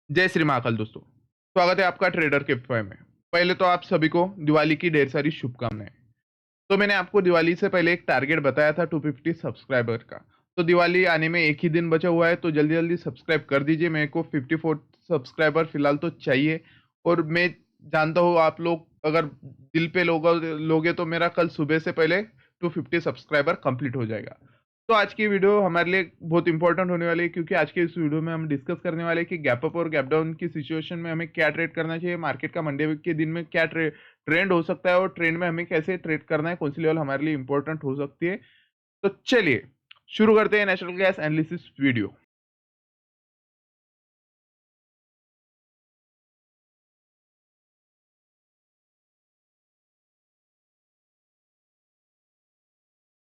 जय श्री महाकाल दोस्तों। स्वागत है आपका ट्रेडर कैफे में। पहले तो आप सभी को दिवाली की ढेर सारी शुभकामनाएं। तो मैंने आपको दिवाली से पहले एक टारगेट बताया था 250 सब्सक्राइबर का। तो दिवाली आने में एक ही दिन बचा हुआ है, तो जल्दी जल्दी सब्सक्राइब कर दीजिए। मेरे को 54 सब्सक्राइबर फिलहाल तो चाहिए। और मैं जानता हूँ आप लोग अगर दिल पे लोगे तो मेरा कल सुबह से पहले 250 सब्सक्राइबर कंप्लीट हो जाएगा। तो आज की वीडियो हमारे लिए बहुत इंपॉर्टेंट होने वाली है, क्योंकि आज के इस वीडियो में हम डिस्कस करने वाले हैं कि गैप अप और गैप डाउन की सिचुएशन में हमें क्या ट्रेड करना चाहिए, मार्केट का मंडे के दिन में क्या ट्रेंड हो सकता है और ट्रेंड में हमें कैसे ट्रेड करना है, कौन सी लेवल हमारे लिए इंपॉर्टेंट हो सकती है। तो चलिए शुरू करते हैं नेचुरल गैस एनालिसिस वीडियो।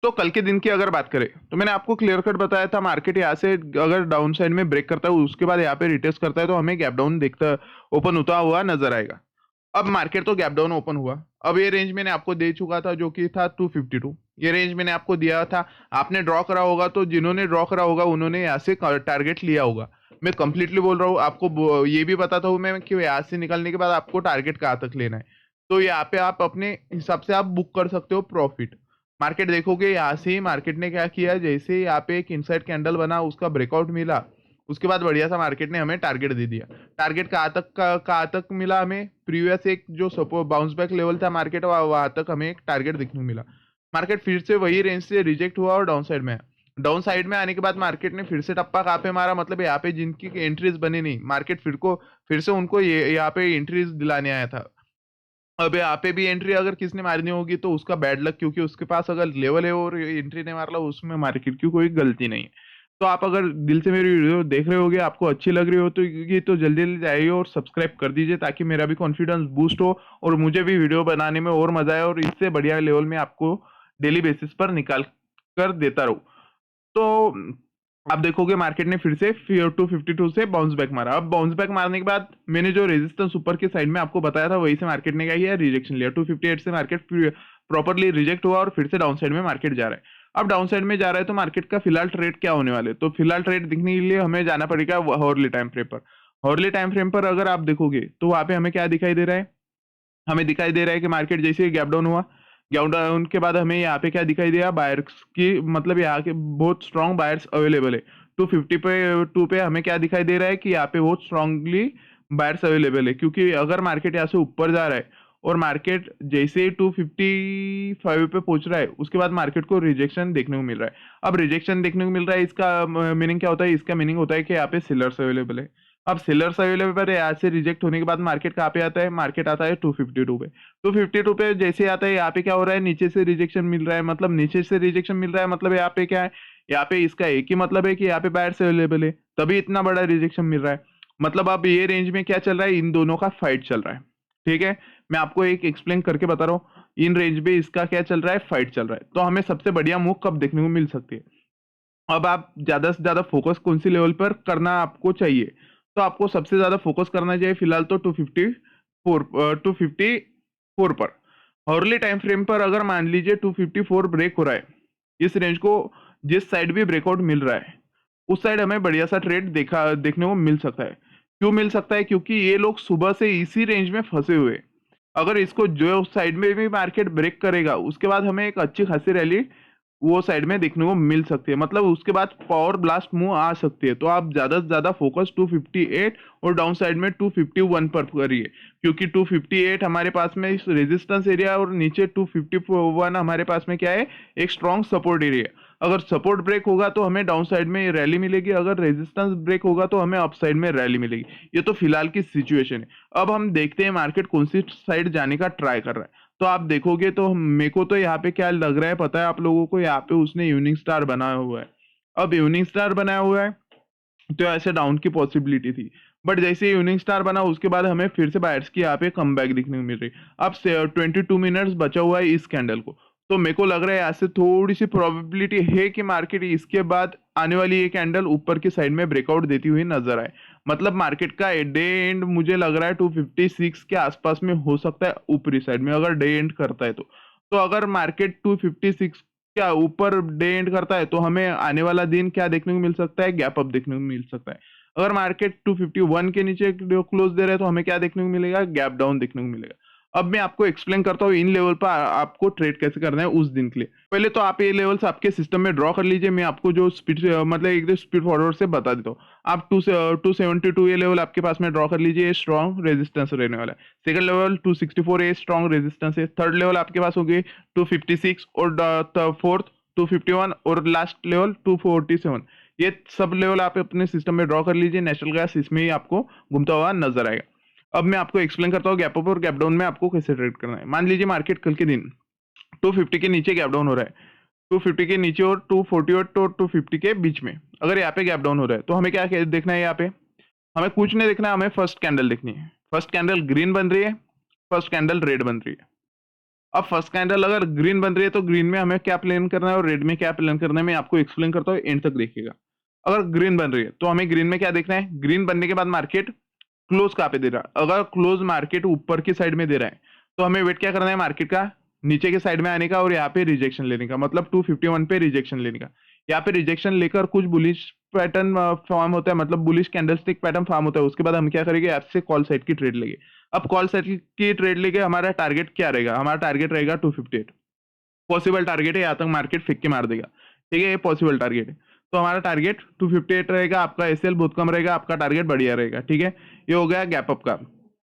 तो कल के दिन की अगर बात करें तो मैंने आपको क्लियर कट बताया था, मार्केट यहाँ से अगर डाउन साइड में ब्रेक करता है उसके बाद यहाँ पे रिटेस्ट करता है तो हमें गैप डाउन देखता ओपन होता हुआ नजर आएगा। अब मार्केट तो गैप डाउन ओपन हुआ। अब ये रेंज मैंने आपको दे चुका था जो कि था 252। ये रेंज मैंने आपको दिया था, आपने ड्रॉ करा होगा, तो जिन्होंने ड्रॉ करा होगा उन्होंने यहाँ से टारगेट लिया होगा। मैं कंप्लीटली बोल रहा हूँ आपको, ये भी बताता हूँ मैं कि यहाँ से निकलने के बाद आपको टारगेट कहाँ तक लेना है। तो यहाँ पे आप अपने हिसाब से आप बुक कर सकते हो प्रॉफिट। मार्केट देखोगे यहाँ से ही मार्केट ने क्या किया, जैसे यहाँ पे एक इनसाइड कैंडल बना, उसका ब्रेकआउट मिला, उसके बाद बढ़िया सा मार्केट ने हमें टारगेट दे दिया। टारगेट कहाँ तक मिला हमें, प्रीवियस एक जो सपोर्ट बाउंस बैक लेवल था मार्केट वहां तक हमें एक टारगेट देखने को मिला। मार्केट फिर से वही रेंज से रिजेक्ट हुआ और डाउन साइड में आया। डाउन साइड में आने के बाद मार्केट ने फिर से टप्पा कहाँ पे मारा, मतलब यहाँ पे जिनकी एंट्रीज बनी नहीं, मार्केट फिर से उनको यहाँ पे एंट्रीज दिलाने आया था। अब यहाँ पे भी एंट्री अगर किसने मारनी होगी तो उसका बैड लक, क्योंकि उसके पास अगर लेवल है और एंट्री नहीं मार ला, उसमें मार्केट की कोई गलती नहीं है। तो आप अगर दिल से मेरी वीडियो देख रहे होगे, आपको अच्छी लग रही हो तो जल्दी जल्दी जाइए और सब्सक्राइब कर दीजिए, ताकि मेरा भी कॉन्फिडेंस बूस्ट हो और मुझे भी वीडियो बनाने में और मजा आए और इससे बढ़िया लेवल में आपको डेली बेसिस पर निकाल कर देता रहूं। तो आप देखोगे मार्केट ने फिर से 252 से बाउंस बैक मारा। अब बाउंस बैक मारने के बाद मैंने जो रेजिस्टेंस ऊपर की साइड में आपको बताया था वही से मार्केट ने क्या किया, रिजेक्शन लिया। 258 से मार्केट प्रॉपरली रिजेक्ट हुआ और फिर से डाउन साइड में मार्केट जा रहा है। अब डाउन साइड में जा रहा है तो मार्केट का फिलहाल ट्रेड क्या होने वाले, तो फिलहाल ट्रेड दिखने के लिए हमें जाना पड़ेगा हॉर्ली टाइम फ्रेम पर। हॉर्ली टाइम फ्रेम पर अगर आप देखोगे तो वहां पे हमें क्या दिखाई दे रहा है, हमें दिखाई दे रहा है कि मार्केट जैसे ही गैप डाउन हुआ, गैप डाउन के बाद हमें यहाँ पे क्या दिखाई दिया, बायर्स की मतलब यहाँ के बहुत स्ट्रॉन्ग बायर्स अवेलेबल है। 252 पे हमें क्या दिखाई दे रहा है कि यहाँ पे बहुत स्ट्रांगली बायर्स अवेलेबल है, क्योंकि अगर मार्केट यहाँ से ऊपर जा रहा है और मार्केट जैसे ही 255 पे पहुंच रहा है उसके बाद मार्केट को रिजेक्शन देखने को मिल रहा है। अब रिजेक्शन देखने को मिल रहा है, इसका मीनिंग क्या होता है, इसका मीनिंग होता है कि यहाँ पे सेलर्स अवेलेबल है। अब सेलर्स अवेलेबल है, यहाँ से रिजेक्ट होने के बाद मार्केट कहाँ पे आता है, मार्केट आता है 252 पे। 252 पे जैसे आता है यहाँ पे क्या हो रहा है, नीचे से रिजेक्शन मिल रहा है, मतलब नीचे से रिजेक्शन मिल रहा है, मतलब यहाँ पे क्या है, यहाँ पे इसका एक ही मतलब है कि यहाँ पे बायर्स अवेलेबल है, तभी इतना बड़ा रिजेक्शन मिल रहा है। मतलब अब ये रेंज में क्या चल रहा है, इन दोनों का फाइट चल रहा है। ठीक है, मैं आपको एक एक्सप्लेन करके बता रहा हूँ, इन रेंज में इसका क्या चल रहा है, फाइट चल रहा है। तो हमें सबसे बढ़िया मूव कब देखने को मिल सकती है, अब आप ज्यादा से ज्यादा फोकस कौन सी लेवल पर करना आपको चाहिए, तो आपको सबसे ज्यादा फोकस करना चाहिए फिलहाल तो 254 पर। हॉर्ली टाइम फ्रेम पर अगर मान लीजिए 254 ब्रेक हो रहा है, इस रेंज को जिस साइड भी ब्रेकआउट मिल रहा है उस साइड हमें बढ़िया सा ट्रेड देखने को मिल सकता है। क्यों मिल सकता है, क्योंकि ये लोग सुबह से इसी रेंज में फंसे हुए हैं। अगर इसको जो साइड में भी मार्केट ब्रेक करेगा उसके बाद हमें एक अच्छी खासी रैली वो साइड में देखने को मिल सकती है, मतलब उसके बाद पावर ब्लास्ट मूव आ सकती है। तो आप ज्यादा से ज्यादा फोकस 258 और डाउन साइड में 251 पर करिए, क्योंकि 258 हमारे पास में इस रेजिस्टेंस एरिया और नीचे 251 हमारे पास में क्या है, एक स्ट्रॉन्ग सपोर्ट एरिया। अगर सपोर्ट ब्रेक होगा तो हमें डाउन साइड में रैली मिलेगी, अगर रेजिस्टेंस ब्रेक होगा तो हमें अप साइड में रैली मिलेगी। ये तो फिलहाल की सिचुएशन है। अब हम देखते हैं मार्केट कौन सी साइड जाने का ट्राई कर रहा है। तो आप देखोगे तो मेरे को तो यहाँ पे क्या लग रहा है पता है आप लोगों को, यहाँ पे उसने इवनिंग स्टार बनाया हुआ है। अब इवनिंग स्टार बनाया हुआ है तो ऐसे डाउन की पॉसिबिलिटी थी, बट जैसे इवनिंग स्टार बना उसके बाद हमें फिर से बायर्स की यहाँ पे कम बैक दिखने को मिल रही। अब 22 मिनट्स बचा हुआ है इस कैंडल को, तो मेरे को लग रहा है ऐसे थोड़ी सी प्रोबेबिलिटी है कि मार्केट इसके बाद आने वाली ये कैंडल ऊपर की साइड में ब्रेकआउट देती हुई नजर आए। मतलब मार्केट का डे एंड मुझे लग रहा है 256 के आसपास में हो सकता है ऊपरी साइड में, अगर डे एंड करता है तो अगर मार्केट 256 क्या ऊपर डे एंड करता है तो हमें आने वाला दिन क्या देखने को मिल सकता है, गैप अप देखने को मिल सकता है। अगर मार्केट 251 के नीचे क्लोज दे रहा है तो हमें क्या देखने को मिलेगा, गैप डाउन देखने को मिलेगा। अब मैं आपको एक्सप्लेन करता हूँ इन लेवल पर आपको ट्रेड कैसे करना है उस दिन के लिए। पहले तो आप ये लेवल्स आपके सिस्टम में ड्रॉ कर लीजिए, मैं आपको जो स्पीड मतलब एकदम स्पीड फॉरवर्ड से बता देता हूँ। आप 272 ये लेवल आपके पास में ड्रॉ कर लीजिए, ये स्ट्रॉन्ग रेजिस्टेंस रहने वाला है। सेकंड लेवल 264 ये स्ट्रॉन्ग रेजिस्टेंस है। थर्ड लेवल आपके पास होगी 256 और फोर्थ 251 और लास्ट लेवल 247। ये सब लेवल आप अपने सिस्टम में ड्रॉ कर लीजिए, नेचुरल गैस इसमें ही आपको घूमता हुआ नजर आएगा। अब मैं आपको एक्सप्लेन करता हूँ गैप अप और गैप डाउन में आपको कैसे ट्रेड करना है। मान लीजिए मार्केट कल के दिन 250 के नीचे गैप डाउन हो रहा है, 250 के नीचे और 248 और 250 के बीच में अगर यहाँ पे गैप डाउन हो रहा है तो हमें क्या देखना है। यहाँ पे हमें कुछ नहीं देखना है, हमें फर्स्ट कैंडल देखनी है। फर्स्ट कैंडल ग्रीन बन रही है, फर्स्ट कैंडल रेड बन रही है। अब फर्स्ट कैंडल अगर ग्रीन बन रही है तो ग्रीन में हमें क्या प्लान करना है और रेड में क्या प्लान करना है मैं आपको एक्सप्लेन करता हूँ, एंड तक देखिएगा। अगर ग्रीन बन रही है तो हमें ग्रीन में क्या देखना है, ग्रीन बनने के बाद मार्केट क्लोज कहाँ पे दे रहा है। अगर क्लोज मार्केट ऊपर की साइड में दे रहा है तो हमें वेट क्या करना है, मार्केट का नीचे के साइड में आने का और यहाँ पे रिजेक्शन लेने का, मतलब 251 पे रिजेक्शन लेने का। यहाँ पे रिजेक्शन लेकर कुछ बुलिश पैटर्न फॉर्म होता है, मतलब बुलिश कैंडलस्टिक पैटर्न फॉर्म होता है। उसके बाद हम क्या करेंगे, ऐप से कॉल साइड की ट्रेड लेंगे। अब कॉल साइड की ट्रेड लेके हमारा टारगेट क्या रहेगा, हमारा टारगेट रहेगा 258। पॉसिबल टारगेट है, यहाँ तक मार्केट फेंक के मार देगा, ठीक है, ये पॉसिबल टारगेट है। तो हमारा टारगेट 258 रहेगा, आपका एसएल बहुत कम रहेगा, आपका टारगेट बढ़िया रहेगा, ठीक है। ये हो गया गैप अप का,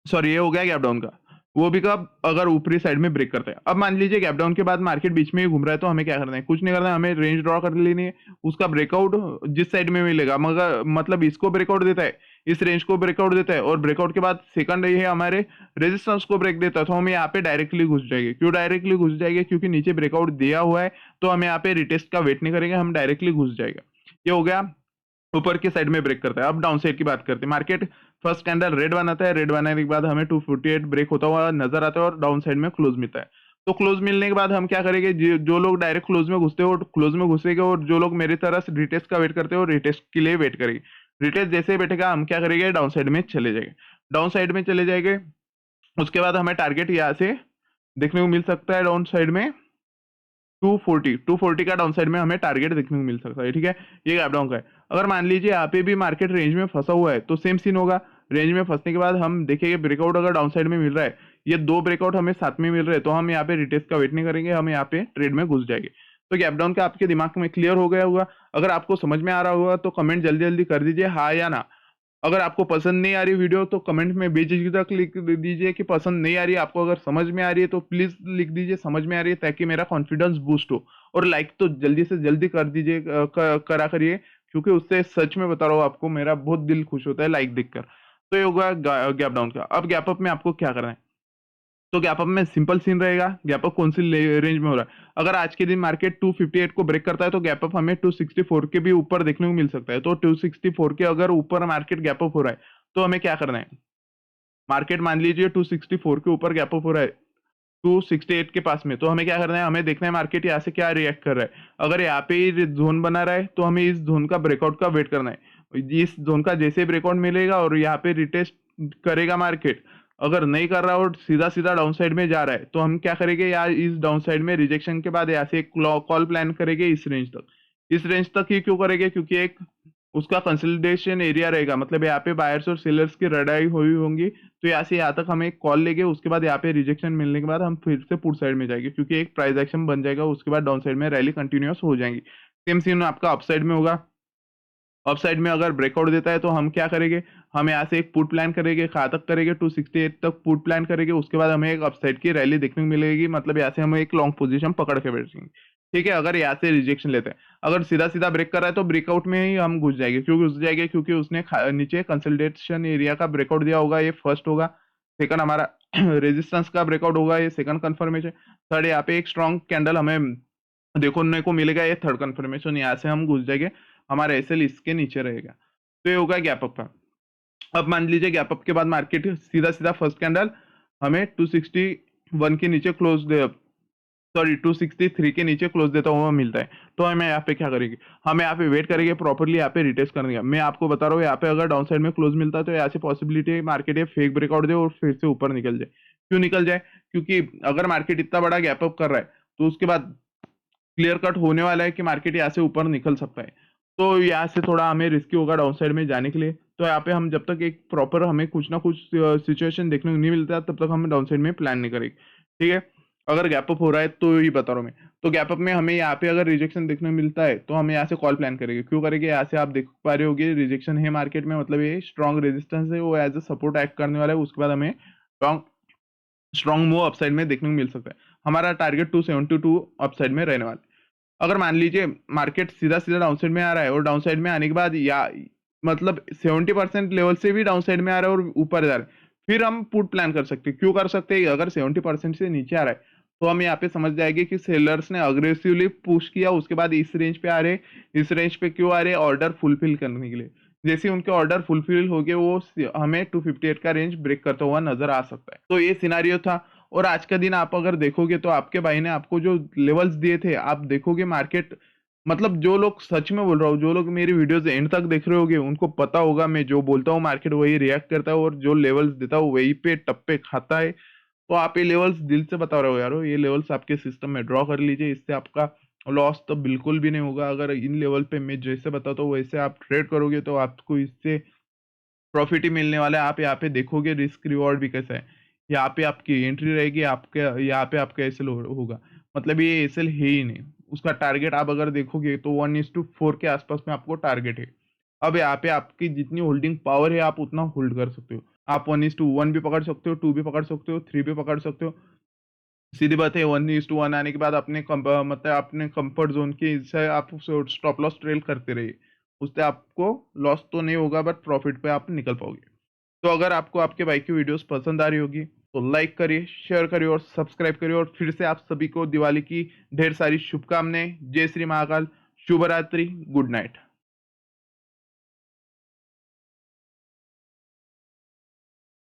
सॉरी ये हो गया गैप डाउन का। वो भी कब, अगर ऊपरी साइड में ब्रेक करता है। अब मान लीजिए गैप डाउन के बाद मार्केट बीच में ही घूम रहा है तो हमें क्या करना है, कुछ नहीं करना है, हमें रेंज ड्रॉ कर लेनी है। उसका ब्रेकआउट जिस साइड में मिलेगा, मगर मतलब इसको ब्रेकआउट देता है, इस रेंज को ब्रेकआउट देता है और ब्रेकआउट के बाद सेकंड ये है हमारे रेजिस्टेंस को ब्रेक देता है तो हम यहाँ पे डायरेक्टली घुस जाएंगे। क्यों डायरेक्टली घुस जाएंगे, क्योंकि नीचे ब्रेकआउट दिया हुआ है तो हम यहाँ पे रिटेस्ट का वेट नहीं करेंगे, हम डायरेक्टली घुस जाएगा। ये हो गया ऊपर की साइड में ब्रेक करता है। अब डाउन साइड की बात करते हैं। मार्केट फर्स्ट कैंडल रेड बनाता है, रेड बनाने के बाद हमें 248 ब्रेक होता हुआ नजर आता है और डाउन साइड में क्लोज मिलता है। तो क्लोज मिलने के बाद हम क्या करेंगे, जो लोग डायरेक्ट क्लोज में घुसते हैं वो क्लोज में घुसेंगे और जो लोग मेरी तरह से रिटेस्ट का वेट करते हैं वो रिटेस्ट के लिए वेट करेंगे। रिटेस्ट जैसे ही बैठेगा हम क्या करेंगे, डाउन साइड में चले जाएंगे। डाउन साइड में चले जाएंगे, उसके बाद हमें टारगेट यहाँ से देखने को मिल सकता है डाउन साइड में 240 का डाउन साइड में हमें टारगेट देखने को मिल सकता है, ठीक है। ये गैप डाउन का है। अगर मान लीजिए यहाँ पे भी मार्केट रेंज में फंसा हुआ है तो सेम सीन होगा। रेंज में फंसने के बाद हम देखेंगे ब्रेकआउट अगर डाउन साइड में मिल रहा है, ये दो ब्रेकआउट हमें साथ में मिल रहे हैं तो हम यहाँ पे रिटेस्ट का वेट नहीं करेंगे, हम यहाँ पे ट्रेड में घुस जाएंगे। तो गैप डाउन का आपके दिमाग में क्लियर हो गया होगा। अगर आपको समझ में आ रहा होगा तो कमेंट जल्दी जल्दी कर दीजिए हाँ या ना। अगर आपको पसंद नहीं आ रही वीडियो तो कमेंट में बेझिझक लिख दीजिए कि पसंद नहीं आ रही है। आपको अगर समझ में आ रही है तो प्लीज लिख दीजिए समझ में आ रही है, ताकि मेरा कॉन्फिडेंस बूस्ट हो। और लाइक तो जल्दी से जल्दी कर दीजिए, करा करिए, क्योंकि उससे सच में बता रहा हूँ आपको मेरा बहुत दिल खुश होता है लाइक देखकर। तो ये होगा गैप डाउन का। अब गैप अप में आपको क्या करना है, तो गैप अप में सिंपल सीन रहेगा। गैप अप कौन सी रेंज में हो रहा है, अगर आज के दिन मार्केट 258 को ब्रेक करता है तो गैप अप हमें 264 के भी ऊपर देखने को मिल सकता है। तो 264 के अगर ऊपर मार्केट गैप अप हो रहा है तो हमें क्या करना है, मार्केट मान लीजिए 264 के ऊपर गैप अप हो रहा है 268 के पास में, तो हमें क्या करना है, हमें देखना है मार्केट यहाँ से क्या रिएक्ट कर रहा है। अगर यहाँ पे ही जोन बना रहा है तो हमें इस जोन का ब्रेकआउट का वेट करना है। इस जोन का जैसे ब्रेकआउट मिलेगा और यहाँ पे रिटेस्ट करेगा मार्केट, अगर नहीं कर रहा और सीधा सीधा डाउन साइड में जा रहा है तो हम क्या करेंगे, यार इस डाउन साइड में रिजेक्शन के बाद यहाँ से एक कॉल प्लान करेंगे इस रेंज तक। इस रेंज तक ही क्यों करेंगे, क्योंकि एक उसका कंसोलिडेशन एरिया रहेगा, मतलब यहाँ पे बायर्स और सेलर्स की लड़ाई हुई होंगी तो यहाँ से यहाँ तक हम एक कॉल लेंगे। उसके बाद यहाँ पे रिजेक्शन मिलने के बाद हम फिर से पुट साइड में जाएंगे, क्योंकि एक प्राइस एक्शन बन जाएगा। उसके बाद डाउन साइड में रैली कंटिन्यूस हो जाएंगी। सेम सीन आपका अप साइड में होगा। अप साइड में अगर ब्रेकआउट देता है तो हम क्या करेंगे, हम यहाँ से एक पुट प्लान करेंगे, कहाँ तक करेंगे 268 तक पुट प्लान करेंगे। उसके बाद हमें एक अप साइड की रैली देखने को मिलेगी, मतलब यहाँ से हम एक लॉन्ग पोजीशन पकड़ के बैठेंगे, ठीक है। अगर यहाँ से रिजेक्शन लेते हैं, अगर सीधा सीधा ब्रेक कर रहा है तो ब्रेकआउट में ही हम घुस जाएंगे। क्यों घुस जाएंगे, क्योंकि उसने नीचे कंसल्टेशन एरिया का ब्रेकआउट दिया होगा, ये फर्स्ट होगा। सेकंड हमारा रेजिस्टेंस का ब्रेकआउट होगा, ये सेकंड कंफर्मेशन। थर्ड यहाँ पे एक स्ट्रॉन्ग कैंडल हमें देखने को मिलेगा, ये थर्ड कंफर्मेशन। यहाँ से हम घुस जाएंगे, हमारा एसएल इसके नीचे रहेगा। तो ये होगा गैप अप का। अब मान लीजिए गैप अप के बाद मार्केट सीधा सीधा फर्स्ट कैंडल हमें 261 के नीचे क्लोज दे, सॉरी 263 के नीचे क्लोज देता हुआ मिलता है। तो हमें यहाँ पे क्या करेंगे, हम यहाँ पे वेट करेंगे प्रॉपरली, यहाँ पे रिटेस्ट करने का। मैं आपको बता रहा हूँ यहाँ पे अगर डाउन साइड में क्लोज मिलता है तो यहाँ से पॉसिबिलिटी है मार्केट ये फेक ब्रेकआउट दे और फिर से ऊपर निकल जाए। क्यों निकल जाए, क्योंकि अगर मार्केट इतना बड़ा गैप अप कर रहा है तो उसके बाद क्लियर कट होने वाला है कि मार्केट यहाँ से ऊपर निकल सकता है। तो यहाँ से थोड़ा हमें रिस्की होगा डाउन साइड में जाने के लिए। तो यहाँ पे हम जब तक एक प्रॉपर हमें कुछ ना कुछ सिचुएशन देखने को नहीं मिलता तब तक हम डाउन साइड में प्लान नहीं करेंगे, ठीक है। अगर गैप अप हो रहा है तो ही बता रहा हूँ मैं। तो गैप अप में हमें यहाँ पे अगर रिजेक्शन देखने को मिलता है तो हम यहाँ से कॉल प्लान करेंगे। क्यों करेंगे? यहाँ से आप देख पा रहे होगे रिजेक्शन है मार्केट में, मतलब ये स्ट्रॉन्ग रेजिस्टेंस है, वो एज अ सपोर्ट एक्ट करने वाला है। उसके बाद हमें स्ट्रॉन्ग स्ट्रॉन्ग मूव अपसाइड में देखने को मिल सकता है। हमारा टारगेट 272 अपसाइड में रहने वाला है। अगर मान लीजिए मार्केट सीधा-सीधा डाउन साइड में आ रहा है और डाउन साइड में आने के बाद या मतलब 70% लेवल से भी डाउन साइड में आ रहा है और ऊपर जा रहा है, फिर हम पुट प्लान कर सकते हैं। क्यों कर सकते हैं? अगर 70% से नीचे आ रहा है, तो हम यहाँ पे समझ जाएँगे कि सेलर्स ने अग्रेसिवली पुश किया, उसके बाद इस रेंज पे आ रहे हैं। इस रेंज पे क्यों आ रहे हैं? ऑर्डर फुलफिल करने के लिए। जैसे ही उनके ऑर्डर फुलफिल हो गए, वो हमें 258 का रेंज ब्रेक करता हुआ नज़र आ सकता है। तो ये सिनेरियो था। और आज का दिन आप अगर देखोगे तो आपके भाई ने आपको जो लेवल्स दिए थे, आप देखोगे मार्केट, मतलब जो लोग, सच में बोल रहा हूँ, जो लोग मेरी वीडियोज़ एंड तक देख रहे होंगे, उनको पता होगा मैं जो बोलता हूँ मार्केट वही रिएक्ट करता है और जो लेवल्स देता हूँ वहीं पे टप्पे खाता है। तो आप ये लेवल्स दिल से बता रहे हो यारो, ये लेवल्स आपके सिस्टम में ड्रॉ कर लीजिए, इससे आपका लॉस तो बिल्कुल भी नहीं होगा। अगर इन लेवल पे मैं जैसे बताता हूँ वैसे आप ट्रेड करोगे तो आपको इससे प्रॉफिट ही मिलने वाला है। आप यहाँ पे देखोगे रिस्क रिवॉर्ड भी कैसा है। यहाँ पे आपकी एंट्री रहेगी, आपके यहाँ पे आपका एसएल होगा। मतलब ये एसएल है ही नहीं। उसका टारगेट आप अगर देखोगे तो 1:4 के आसपास में आपको टारगेट है। अब यहाँ पे आपकी जितनी होल्डिंग पावर है आप उतना होल्ड कर सकते हो। आप 1:1 भी पकड़ सकते हो, 2 भी पकड़ सकते हो, 3 भी पकड़ सकते हो। सीधी बात है 1:1 आने के बाद अपने मतलब अपने कंफर्ट ज़ोन के से आप स्टॉप लॉस ट्रेल करते रहिए। उससे आपको लॉस तो नहीं होगा बट प्रॉफिट पे आप निकल पाओगे। तो अगर आपको आपके भाई की वीडियोस पसंद आ रही होगी तो लाइक करिए, शेयर करिए और सब्सक्राइब करिए। और फिर से आप सभी को दिवाली की ढेर सारी शुभकामनाएँ। जय श्री महाकाल, शुभ रात्रि, गुड नाइट।